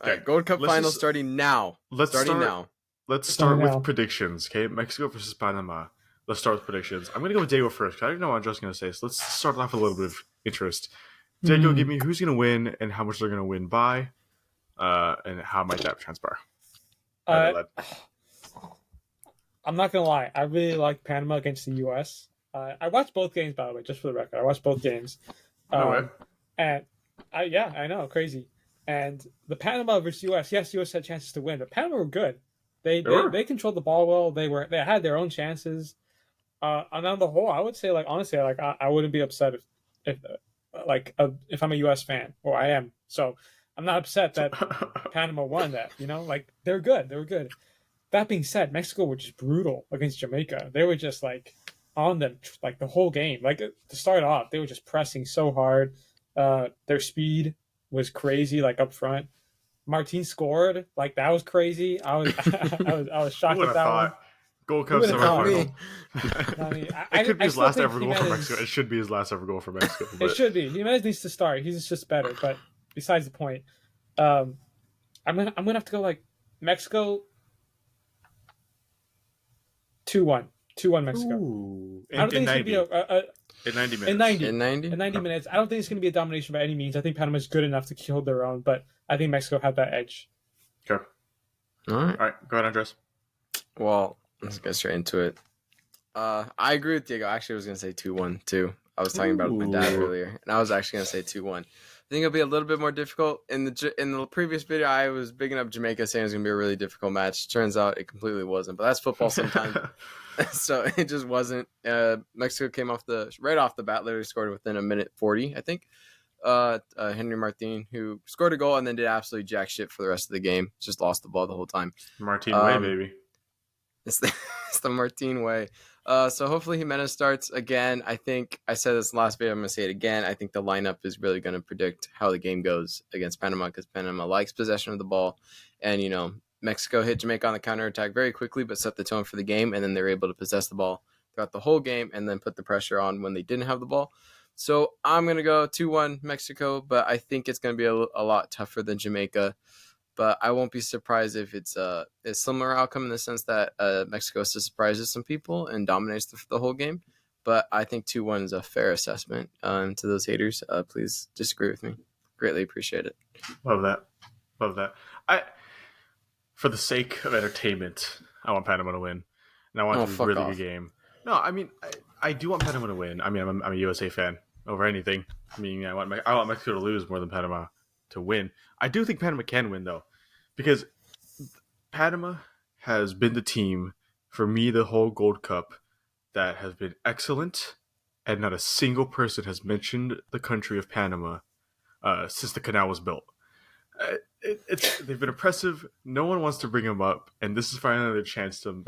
All right, Gold Cup finals starting now. Let's start with predictions. Okay, Mexico versus Panama. Let's start with predictions. I'm gonna go with Diego first. I don't know what Andres going to say. So let's start off with a little bit of interest. Diego, give me who's going to win and how much they're going to win by, and how might that transpire. I'm not gonna lie. I really like Panama against the U.S. I watched both games, by the way, just for the record. I watched both games. And I know, crazy. And the Panama versus U.S. Yes, U.S. had chances to win, but Panama were good. They controlled the ball well. They had their own chances. And on the whole, I would say, honestly, I wouldn't be upset if I'm a U.S. fan, or I am. So I'm not upset that Panama won that. They're good. They were good. That being said, Mexico were just brutal against Jamaica. They were just on them the whole game. To start off, they were just pressing so hard. Their speed was crazy. Up front, Martin scored. That was crazy. I was shocked at that one. Gold Cup semifinal. It could be his last ever goal for Mexico. It should be his last ever goal for Mexico. It should be. Jimenez needs to start. He's just better. But besides the point, I'm gonna have to go Mexico 2-1. 2-1 Mexico. Ooh. I don't think it's gonna be in 90 minutes. In 90 minutes. I don't think it's gonna be a domination by any means. I think Panama's good enough to hold their own, but I think Mexico had that edge. Okay. All right. Go ahead, Andres. Well, let's get straight into it. I agree with Diego. Actually, I was going to say 2-1 too. I was talking about it with my dad earlier, and I was actually going to say 2-1. I think it'll be a little bit more difficult. In the previous video, I was bigging up Jamaica, saying it was going to be a really difficult match. Turns out it completely wasn't, but that's football sometimes. So it just wasn't. Mexico came right off the bat, literally scored within a minute 40, I think. Henry Martin, who scored a goal and then did absolutely jack shit for the rest of the game. Just lost the ball the whole time. Martin way, baby. It's the Martin way. So hopefully Jimenez starts again. I think I said this last video. I'm going to say it again. I think the lineup is really going to predict how the game goes against Panama, because Panama likes possession of the ball. And, Mexico hit Jamaica on the counterattack very quickly, but set the tone for the game. And then they were able to possess the ball throughout the whole game and then put the pressure on when they didn't have the ball. So I'm going to go 2-1 Mexico, but I think it's going to be a lot tougher than Jamaica. But I won't be surprised if it's a similar outcome in the sense that Mexico still surprises some people and dominates the whole game. But I think 2-1 is a fair assessment. To those haters, please disagree with me. Greatly appreciate it. Love that. For the sake of entertainment, I want Panama to win. And I want it to be a really good game. No, I mean, I do want Panama to win. I mean, I'm a USA fan over anything. I mean, I want Mexico to lose more than Panama to win. I do think Panama can win, though, because Panama has been the team for me the whole Gold Cup that has been excellent, and not a single person has mentioned the country of Panama since the canal was built. They've been impressive. No one wants to bring them up, and this is finally their chance to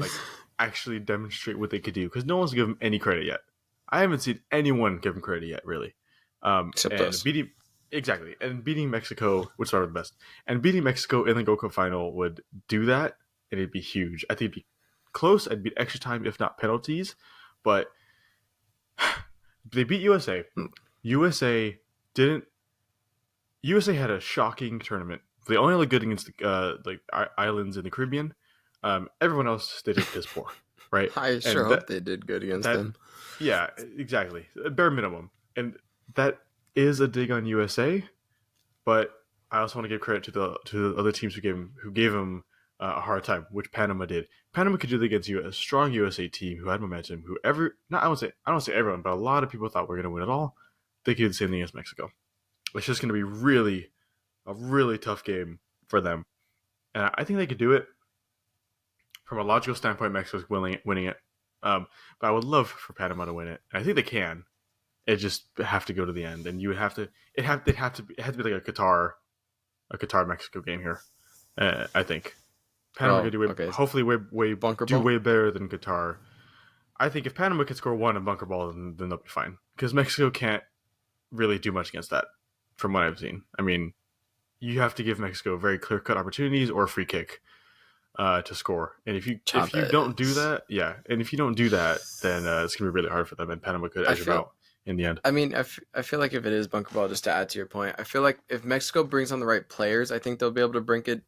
actually demonstrate what they could do, because no one's given them any credit yet. I haven't seen anyone give them credit yet, really. Except us. Exactly, and beating Mexico would start with the best. And beating Mexico in the Gold Cup final would do that, and it'd be huge. I think it'd be close. I'd beat extra time, if not penalties. But they beat USA. USA had a shocking tournament. They only looked good against the islands in the Caribbean. Everyone else, they did piss poor, right? I sure hope they did good against them. Yeah, exactly. Bare minimum. And that is a dig on USA, but I also want to give credit to the other teams who gave them a hard time, which Panama did. Panama could do that against a strong USA team who had momentum. I don't say everyone, but a lot of people thought we were going to win it all. They could do the same thing against Mexico. It's just going to be a really tough game for them, and I think they could do it. From a logical standpoint, Mexico's winning it, but I would love for Panama to win it. And I think they can. It just have to go to the end, and you would have to. It had to be like a Qatar Mexico game here. I think Panama could do hopefully way better than Qatar. I think if Panama could score one and bunker ball, then they'll be fine, because Mexico can't really do much against that, from what I've seen. I mean, you have to give Mexico very clear-cut opportunities or a free kick to score. And if you don't do that, then it's going to be really hard for them, and Panama could edge them out. in the end. I mean, I feel like if it is bunker ball, just to add to your point, I feel like if Mexico brings on the right players, I think they'll be able to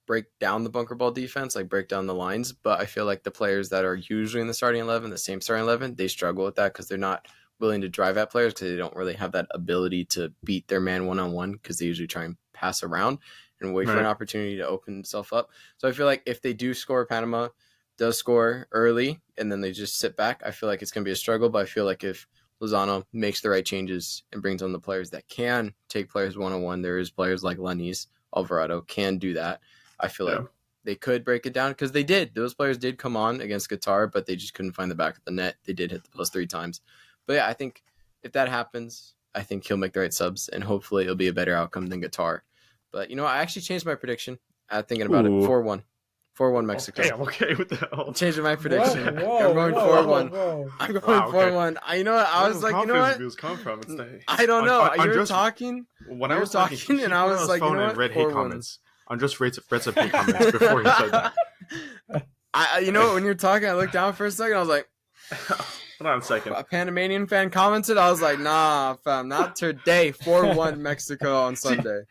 break down the bunker ball defense, like break down the lines. But I feel like the players that are usually in the starting 11, the same starting 11, they struggle with that because they're not willing to drive at players because they don't really have that ability to beat their man one-on-one because they usually try and pass around and wait for an opportunity to open himself up. So I feel like if they do score, Panama does score early and then they just sit back, I feel like it's going to be a struggle. But I feel like if Lozano makes the right changes and brings on the players that can take players one-on-one, there is players like Lanis, Alvarado can do that. I feel like they could break it down because they did. Those players did come on against Qatar, but they just couldn't find the back of the net. They did hit the post 3 times. But yeah, I think if that happens, I think he'll make the right subs, and hopefully it'll be a better outcome than Qatar. But, I actually changed my prediction. Thinking about it. 4-1. 4-1 Mexico. Okay, I'm okay with that. I'm changing my prediction. I'm going 4-1. I'm going 4-1. You know what? I was like, you know what? Come from? It's I don't know. You were just talking. When I was talking, and I was like, you know what? Read hate comments. I'm just read some hate comments before he said that. When you're talking, I looked down for a second. I was like, hold on a second. A Panamanian fan commented. I was like, nah, fam, not today. 4-1 Mexico on Sunday.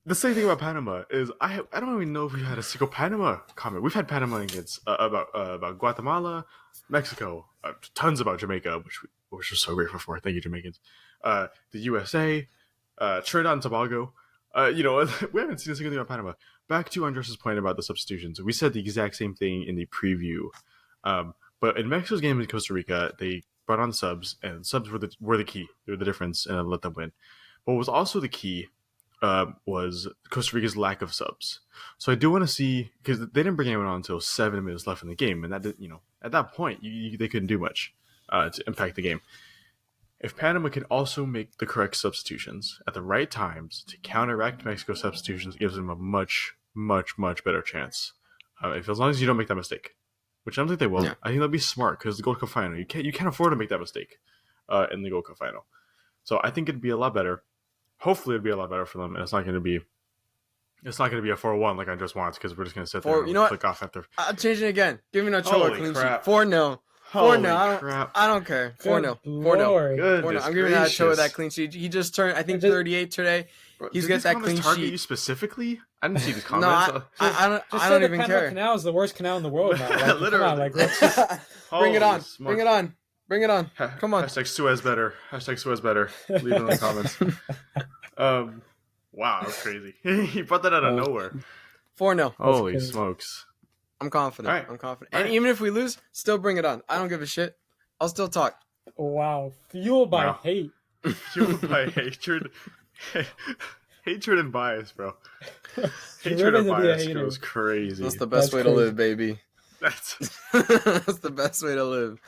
The same thing about Panama is I don't even know if we had a single Panama comment. We've had Panama against about Guatemala, Mexico, tons about Jamaica, which we're so grateful for. Thank you, Jamaicans. The USA, Trinidad and Tobago. We haven't seen a single thing about Panama. Back to Andres' point about the substitutions. We said the exact same thing in the preview. But in Mexico's game in Costa Rica, they brought on subs, and subs were the key. They were the difference, and let them win. But what was also the key was Costa Rica's lack of subs. So I do want to see, because they didn't bring anyone on until 7 minutes left in the game, and that at that point they couldn't do much to impact the game. If Panama can also make the correct substitutions at the right times to counteract Mexico's substitutions, it gives them a much, much, much better chance. As long as you don't make that mistake, which I don't think they will. Yeah. I think they'll be smart because the Gold Cup final, you can't afford to make that mistake in the Gold Cup final. So I think it'd be a lot better. Hopefully, it'd be a lot better for them, and it's not going to be a 4-1 like I just want because we're just going to sit there and click off after. I'm changing it again. Give me no Ochoa clean sheet. 4-0. 4-0. I don't care. 4-0. 4-0. I'm giving Ochoa that clean sheet. He just turned, I think, 38 today. He's got that clean sheet. Target you specifically? I didn't see these comments. No, I don't even care. Canal is the worst canal in the world now. Like, literally. Bring it on. Bring it on. Bring it on. Come on. Hashtag Suez better. Leave it in the comments. Wow, that's crazy. He brought that out of nowhere. 4-0. Holy smokes. I'm confident. Right. I'm confident. And even if we lose, still bring it on. I don't give a shit. I'll still talk. Wow. Fueled by hate. Fueled by hatred. Hatred and bias, bro. Hatred and bias goes crazy. That's the best way to live, baby. That's the best way to live.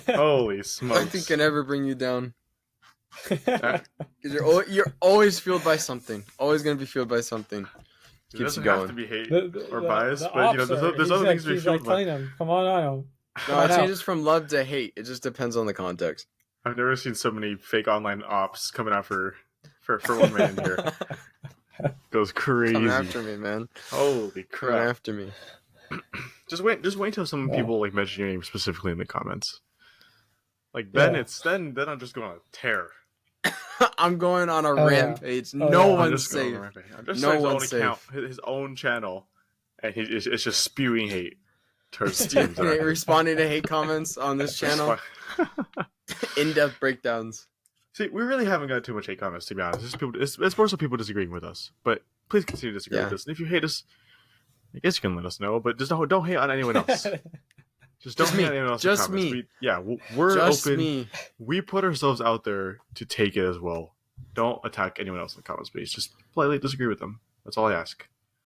Holy smokes. Nothing can ever bring you down. You're always fueled by something. Always going to be fueled by something. It doesn't have to be hate or bias, but there's other things to be fueled by. Come on, I know. No, it changes from love to hate. It just depends on the context. I've never seen so many fake online ops coming out for one man here. Goes crazy. Coming after me, man. Holy crap! Coming after me. Just wait till some people like mention your name specifically in the comments. Like then then I'm just going on a tear. I'm going on a rampage. No one's safe. I'm just no one's safe. His own channel, and it's just spewing hate towards teams. Responding to hate comments on this channel. In-depth breakdowns. See, we really haven't got too much hate comments, to be honest. It's more so people disagreeing with us. But please continue to disagree with us. And if you hate us, I guess you can let us know. But just don't hate on anyone else. Just don't hate on anyone else. Just me. We're just open. Me. We put ourselves out there to take it as well. Don't attack anyone else in the comments, please. Just politely disagree with them. That's all I ask.